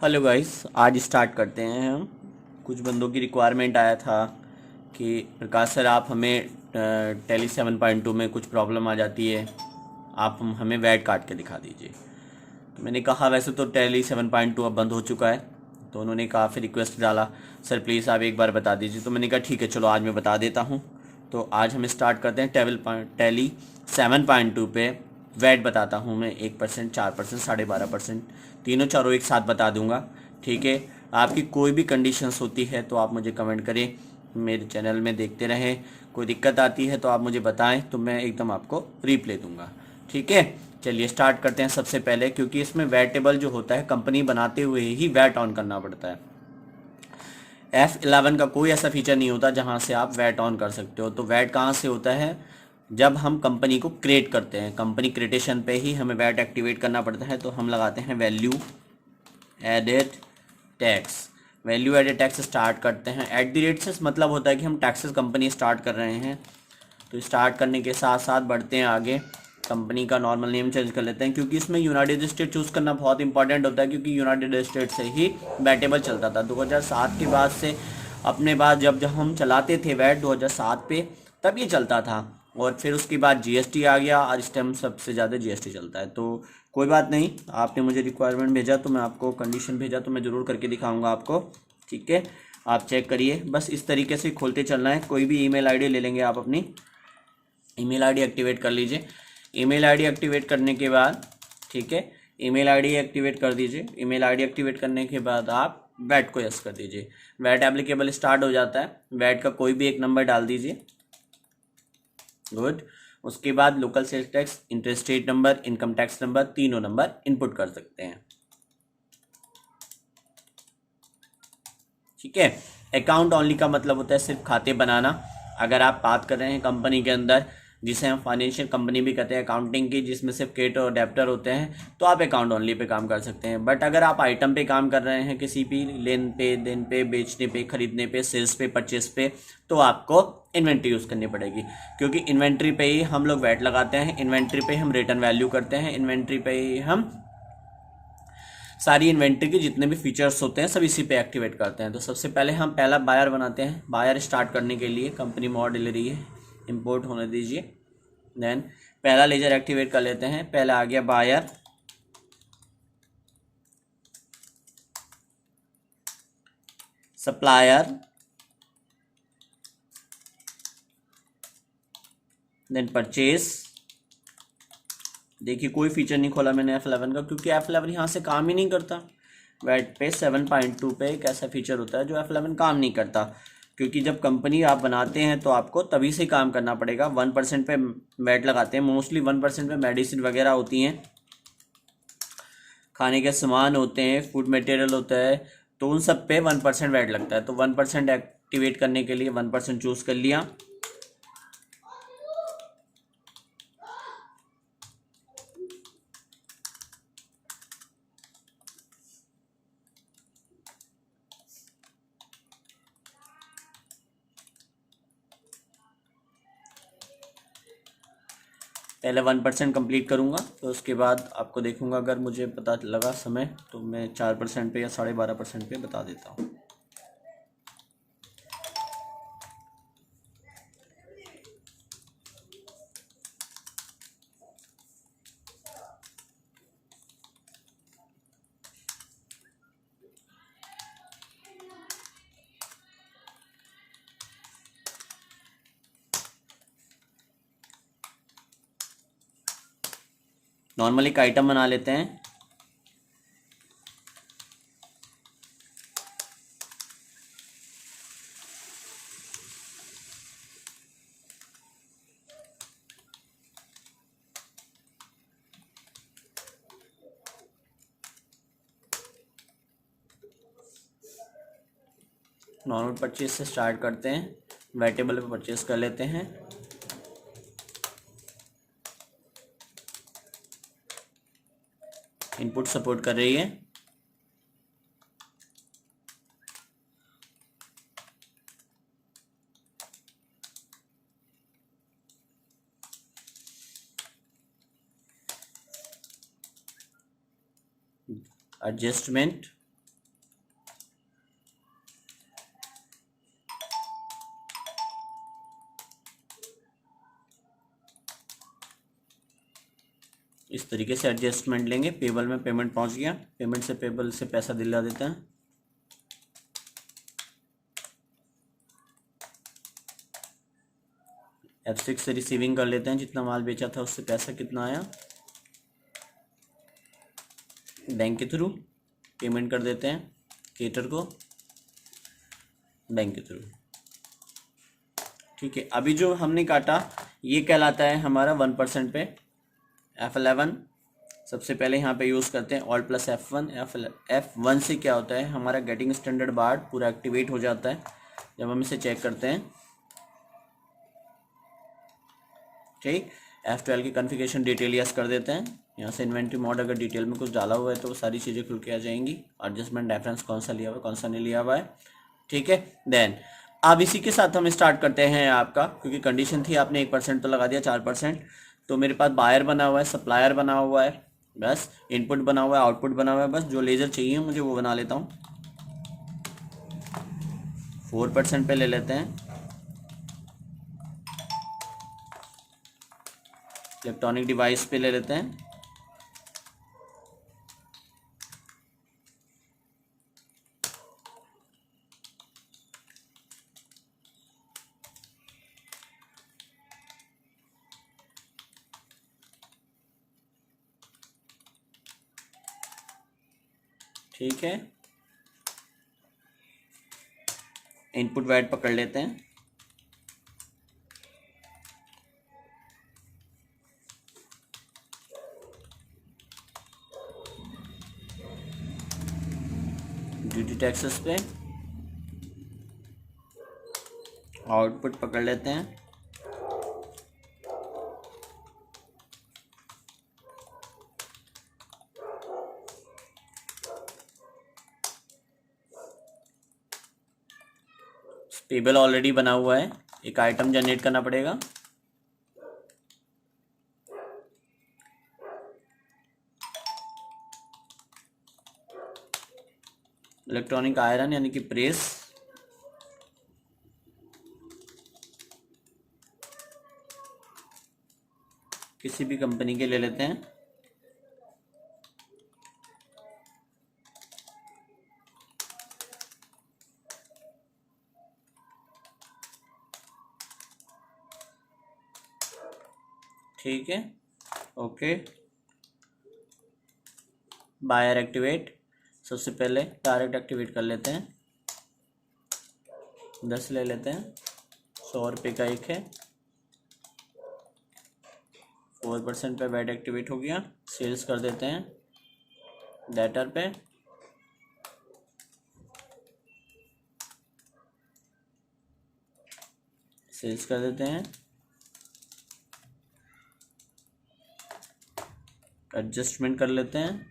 Hello guys, आज start करते हैं हम। कुछ बंदों की रिक्वायरमेंट आया था कि प्रकाश सर आप हमें टैली 7.2 में कुछ प्रॉब्लम आ जाती है, आप हमें वैट काट के दिखा दीजिए। तो मैंने कहा वैसे तो टैली 7.2 अब बंद हो चुका है। तो उन्होंने काफ़ी रिक्वेस्ट डाला, सर प्लीज़ आप एक बार बता दीजिए। तो मैंने कहा ठीक है, चलो आज मैं बता देता हूँ। तो आज हम स्टार्ट करते हैं टैली 7.2 पे वैट बताता हूँ मैं। 1%, 4%, 12.5%, तीनों चारों एक साथ बता दूंगा। ठीक है, आपकी कोई भी कंडीशंस होती है तो आप मुझे कमेंट करें, मेरे चैनल में देखते रहें। कोई दिक्कत आती है तो आप मुझे बताएं, तो मैं एकदम आपको रिप्लाई दूंगा। ठीक है, चलिए स्टार्ट करते हैं। सबसे पहले क्योंकि इसमें वैट टेबल जो होता है कंपनी बनाते हुए ही वैट ऑन करना पड़ता है। F11 का कोई ऐसा फीचर नहीं होता जहां से आप वैट ऑन कर सकते हो। तो वैट कहाँ से होता है? जब हम कंपनी को क्रिएट करते हैं, कंपनी क्रिएटेशन पे ही हमें वैट एक्टिवेट करना पड़ता है। तो हम लगाते हैं value added tax. Value added tax start करते हैं। एट द रेट से मतलब होता है कि हम टैक्सेस कंपनी स्टार्ट कर रहे हैं। तो स्टार्ट करने के साथ साथ बढ़ते हैं आगे। कंपनी का नॉर्मल नेम चेंज कर लेते हैं, क्योंकि इसमें यूनाइटेड स्टेट चूज़ करना बहुत इंपॉर्टेंट होता है, क्योंकि यूनाइटेड स्टेट से ही वैटेबल चलता था 2007 के बाद से। अपने बाद जब जब हम चलाते थे वैट 2007 पे, तब ये चलता था। और फिर उसके बाद जीएसटी आ गया, और इस टाइम सबसे ज़्यादा जीएसटी चलता है। तो कोई बात नहीं, आपने मुझे रिक्वायरमेंट भेजा तो मैं आपको, कंडीशन भेजा तो मैं ज़रूर करके दिखाऊंगा आपको। ठीक है, आप चेक करिए। बस इस तरीके से खोलते चलना है। कोई भी ईमेल आईडी ले लेंगे आप अपनी, ईमेल आईडी एक्टिवेट कर लीजिए। ईमेल आईडी एक्टिवेट करने के बाद, ठीक है, ईमेल आईडी एक्टिवेट कर दीजिए। ईमेल आईडी एक्टिवेट करने के बाद आप वैट को यस कर दीजिए। वैट एप्लीकेबल स्टार्ट हो जाता है। वैट का कोई भी एक नंबर डाल दीजिए। गुड। उसके बाद local sales tax, interest rate number, income tax number, तीनों नंबर इनपुट कर सकते हैं। ठीक है, अकाउंट ओनली का मतलब होता है सिर्फ खाते बनाना। अगर आप बात कर रहे हैं कंपनी के अंदर, जिसे हम फाइनेंशियल कंपनी भी कहते हैं अकाउंटिंग की, जिसमें सिर्फ क्रेडिट और डेब्टर होते हैं, तो आप अकाउंट ओनली पे काम कर सकते हैं। बट अगर आप आइटम पे काम कर रहे हैं, किसी भी लेन पे, देन पे, बेचने पे, खरीदने पे, सेल्स पे, परचेस पे, तो आपको इन्वेंट्री यूज़ करनी पड़ेगी। क्योंकि इन्वेंट्री पे ही हम लोग वैट लगाते हैं, इन्वेंट्री पे हम रिटर्न वैल्यू करते हैं, इन्वेंट्री पे ही हम सारी इन्वेंट्री के जितने भी फीचर्स होते हैं सब इसी पे एक्टिवेट करते हैं। तो सबसे पहले हम पहला बायर बनाते हैं। बायर स्टार्ट करने के लिए कंपनी मोड डिलीवरी है, इंपोर्ट होने दीजिए। देन पहला लेजर एक्टिवेट कर लेते हैं। पहला आ गया बायर, सप्लायर, देन परचेस। देखिए कोई फीचर नहीं खोला मैंने F11 का, क्योंकि F11 यहाँ से काम ही नहीं करता। वैट पे 7.2 पे एक ऐसा फीचर होता है जो F11 काम नहीं करता। क्योंकि जब कंपनी आप बनाते हैं तो आपको तभी से काम करना पड़ेगा। 1% पे वैट लगाते हैं मोस्टली। 1% पे मेडिसिन वगैरह होती हैं, खाने के सामान होते हैं, फूड मटेरियल होता है, तो उन सब पे 1% वैट लगता है। तो 1% एक्टिवेट करने के लिए 1% चूज़ कर लिया। पहले 1% कंप्लीट करूँगा, तो उसके बाद आपको देखूँगा। अगर मुझे पता लगा समय तो मैं 4% पे या 12.5% पे बता देता हूँ। नॉर्मल एक आइटम बना लेते हैं। नॉर्मल परचेज से स्टार्ट करते हैं। वेजिटेबल पे परचेज कर लेते हैं। इनपुट सपोर्ट कर रही है। एडजस्टमेंट, इस तरीके से एडजस्टमेंट लेंगे। पेबल में पेमेंट पहुंच गया, पेमेंट से पेबल से पैसा दिला देते हैं। F6 से रिसीविंग कर लेते हैं, जितना माल बेचा था उससे पैसा कितना आया, बैंक के थ्रू पेमेंट कर देते हैं केटर को, बैंक के थ्रू। ठीक है, अभी जो हमने काटा ये कहलाता है हमारा 1% पे F11। सबसे पहले यहाँ पे यूज़ करते हैं ऑल प्लस F1। F1 से क्या होता है, हमारा गेटिंग स्टैंडर्ड बार्ड पूरा एक्टिवेट हो जाता है जब हम इसे चेक करते हैं। ठीक, F12 की कॉन्फ़िगरेशन डिटेल यस कर देते हैं। यहाँ से इन्वेंट्री मोड अगर डिटेल में कुछ डाला हुआ है तो वो सारी चीज़ें खुल के आ जाएंगी। एडजस्टमेंट रेफरेंस कौन सा लिया हुआ है, कौन सा नहीं लिया हुआ है। ठीक है, देन अब इसी के साथ हम स्टार्ट करते हैं आपका, क्योंकि कंडीशन थी आपने 1% तो लगा दिया, 4%। तो मेरे पास बायर बना हुआ है, सप्लायर बना हुआ है, बस इनपुट बना हुआ है, आउटपुट बना हुआ है, बस जो लेजर चाहिए मुझे वो बना लेता हूँ। 4% पे ले लेते हैं। इलेक्ट्रॉनिक डिवाइस पे ले लेते हैं। ठीक है, इनपुट वैट पकड़ लेते हैं। ड्यूटी टैक्सेस पे आउटपुट पकड़ लेते हैं। टेबल ऑलरेडी बना हुआ है, एक आइटम जनरेट करना पड़ेगा। इलेक्ट्रॉनिक आयरन यानी कि प्रेस, किसी भी कंपनी के ले लेते हैं। ठीक है, ओके। बायर एक्टिवेट, सबसे पहले डायरेक्ट एक्टिवेट कर लेते हैं। 10 ले लेते हैं, 100 रुपये का एक है। 4% पे वैट एक्टिवेट हो गया। सेल्स कर देते हैं डेटर पे। सेल्स कर देते हैं। एडजस्टमेंट कर लेते हैं।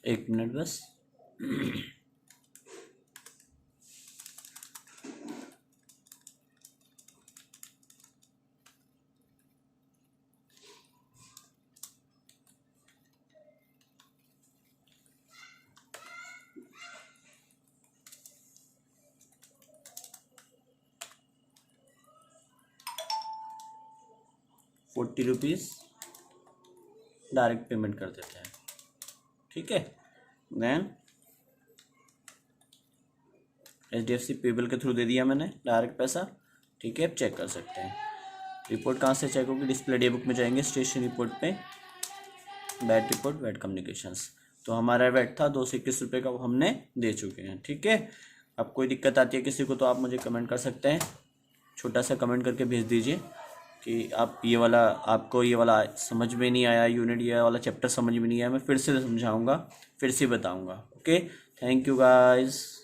एक मिनट बस। ₹40 डायरेक्ट पेमेंट कर देते हैं। ठीक है, देन HDFC पेबल के थ्रू दे दिया मैंने डायरेक्ट पैसा, ठीक है। अब चेक कर सकते हैं रिपोर्ट कहाँ से चेक होगी, डिस्प्ले डे बुक में जाएंगे, स्टेशन रिपोर्ट पे वैट रिपोर्ट, वैट कम्युनिकेशंस, तो हमारा वैट था 221 रुपये का, वो हमने दे चुके हैं, ठीक है। अब कोई दिक्कत आती है किसी को तो आप मुझे कमेंट कर सकते हैं, छोटा सा कमेंट करके भेज दीजिए कि आप ये वाला, आपको ये वाला समझ में नहीं आया यूनिट, ये वाला चैप्टर समझ में नहीं आया, मैं फिर से समझाऊंगा, फिर से बताऊंगा। Okay, thank you guys.